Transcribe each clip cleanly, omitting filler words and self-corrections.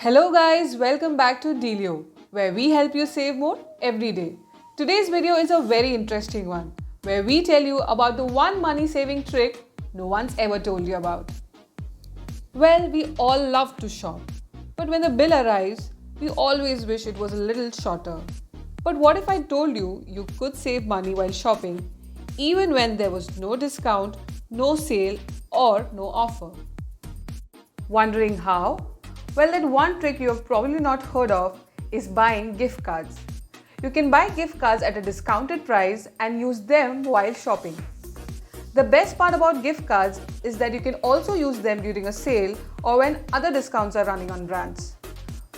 Hello guys, welcome back to Dealio, where we help you save more every day. Today's video is a very interesting one, where we tell you about the one money saving trick no one's ever told you about. Well, we all love to shop, but when the bill arrives, we always wish it was a little shorter. But what if I told you you could save money while shopping, even when there was no discount, no sale, or no offer? Wondering how? Well, that one trick you have probably not heard of is buying gift cards. You can buy gift cards at a discounted price and use them while shopping. The best part about gift cards is that you can also use them during a sale or when other discounts are running on brands.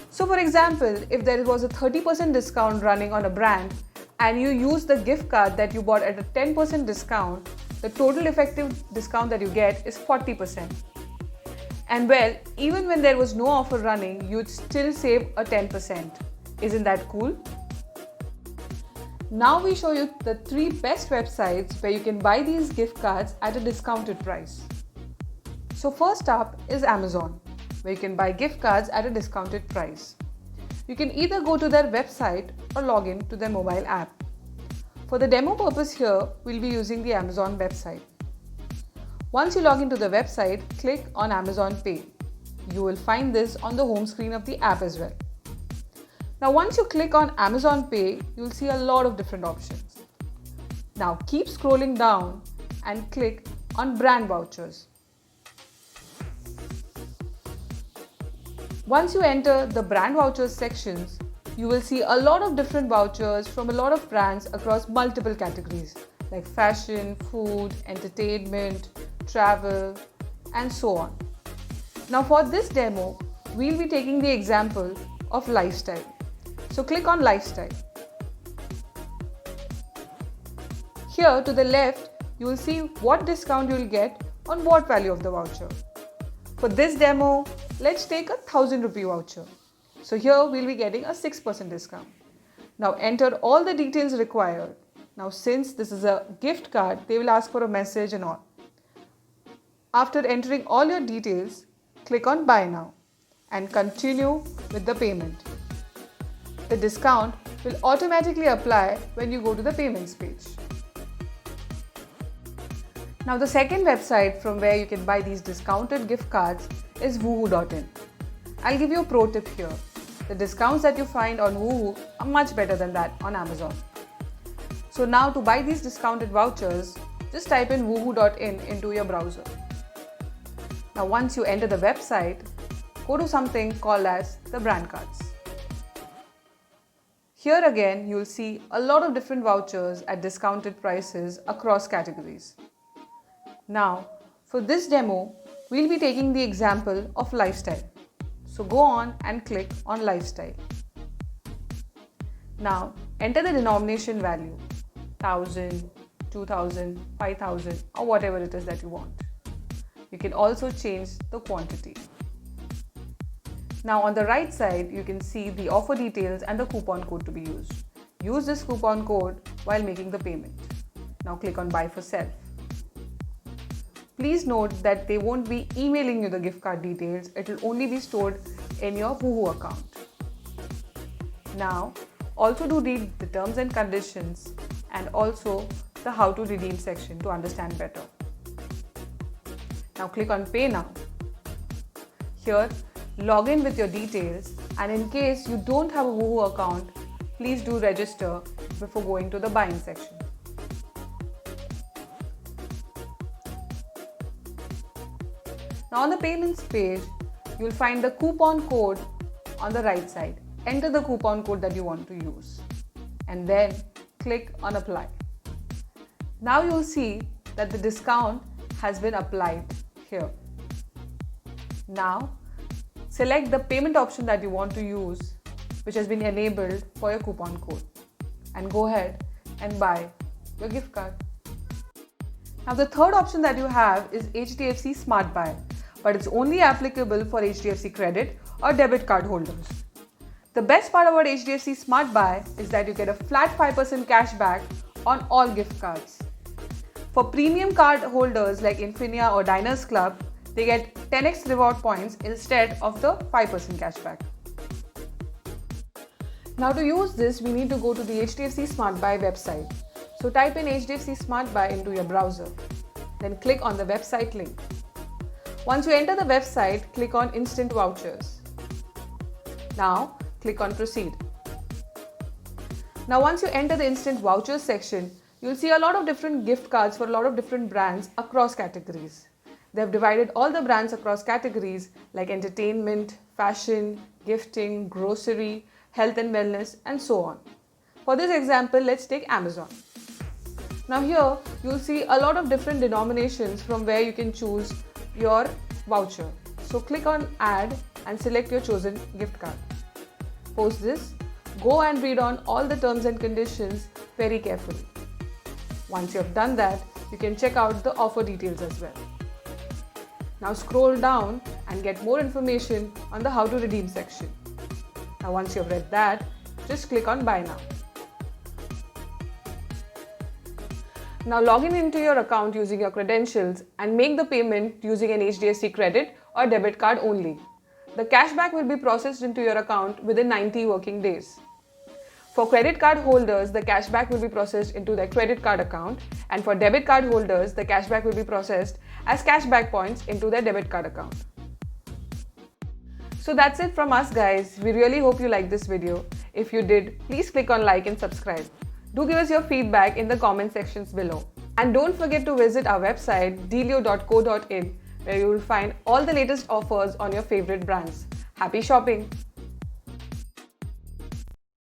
So, for example, if there was a 30% discount running on a brand and you use the gift card that you bought at a 10% discount, the total effective discount that you get is 40%. And well, even when there was no offer running, you'd still save a 10%. Isn't that cool? Now we show you the 3 best websites where you can buy these gift cards at a discounted price. So first up is Amazon, where you can buy gift cards at a discounted price. You can either go to their website or log in to their mobile app. For the demo purpose here, we'll be using the Amazon website. Once you log into the website, click on Amazon Pay. You will find this on the home screen of the app as well. Now once you click on Amazon Pay, you'll see a lot of different options. Now keep scrolling down and click on brand vouchers. Once you enter the brand vouchers sections, you will see a lot of different vouchers from a lot of brands across multiple categories like fashion, food, entertainment, travel, and so on. Now for this demo, we'll be taking the example of lifestyle. So click on lifestyle. Here to the left, you will see what discount you will get on what value of the voucher. For this demo, let's take a 1000 rupee voucher. So here we'll be getting a 6% discount. Now enter all the details required. Now since this is a gift card, they will ask for a message and all. After entering all your details, click on Buy Now and continue with the payment. The discount will automatically apply when you go to the payments page. Now the second website from where you can buy these discounted gift cards is woohoo.in. I'll give you a pro tip here. The discounts that you find on Woohoo are much better than that on Amazon. So now to buy these discounted vouchers, just type in woohoo.in into your browser. Now once you enter the website, go to something called as the brand cards. Here again, you'll see a lot of different vouchers at discounted prices across categories. Now, for this demo, we'll be taking the example of lifestyle. So go on and click on lifestyle. Now, enter the denomination value, 1000, 2000, 5000 or whatever it is that you want. You can also change the quantity. Now on the right side, you can see the offer details and the coupon code to be used. Use this coupon code while making the payment. Now click on Buy for Self. Please note that they won't be emailing you the gift card details. It will only be stored in your Woohoo account. Now also do read the terms and conditions and also the how to redeem section to understand better. Now click on Pay Now. Here, log in with your details, and in case you don't have a Woohoo account, please do register before going to the buying section. Now on the payments page, you will find the coupon code on the right side. Enter the coupon code that you want to use and then click on Apply. Now you will see that the discount has been applied here. Now select the payment option that you want to use, which has been enabled for your coupon code, and go ahead and buy your gift card. Now the third option that you have is HDFC Smart Buy, but it's only applicable for HDFC credit or debit card holders. The best part about HDFC Smart Buy is that you get a flat 5% cash back on all gift cards. For premium card holders like Infinia or Diners Club, they get 10x reward points instead of the 5% cashback. Now to use this, we need to go to the HDFC SmartBuy website. So type in HDFC SmartBuy into your browser. Then click on the website link. Once you enter the website, click on Instant Vouchers. Now click on Proceed. Now once you enter the Instant Vouchers section, you'll see a lot of different gift cards for a lot of different brands across categories. They have divided all the brands across categories like entertainment, fashion, gifting, grocery, health and wellness, and so on. For this example, let's take Amazon. Now here, you'll see a lot of different denominations from where you can choose your voucher. So click on Add and select your chosen gift card. Post this, go and read on all the terms and conditions very carefully. Once you have done that, you can check out the offer details as well. Now scroll down and get more information on the How to Redeem section. Now once you have read that, just click on Buy Now. Now log into your account using your credentials and make the payment using an HDFC credit or debit card only. The cashback will be processed into your account within 90 working days. For credit card holders, the cashback will be processed into their credit card account, and for debit card holders, the cashback will be processed as cashback points into their debit card account. So that's it from us guys. We really hope you liked this video. If you did, please click on like and subscribe. Do give us your feedback in the comment sections below. And don't forget to visit our website dealio.co.in where you will find all the latest offers on your favorite brands. Happy shopping!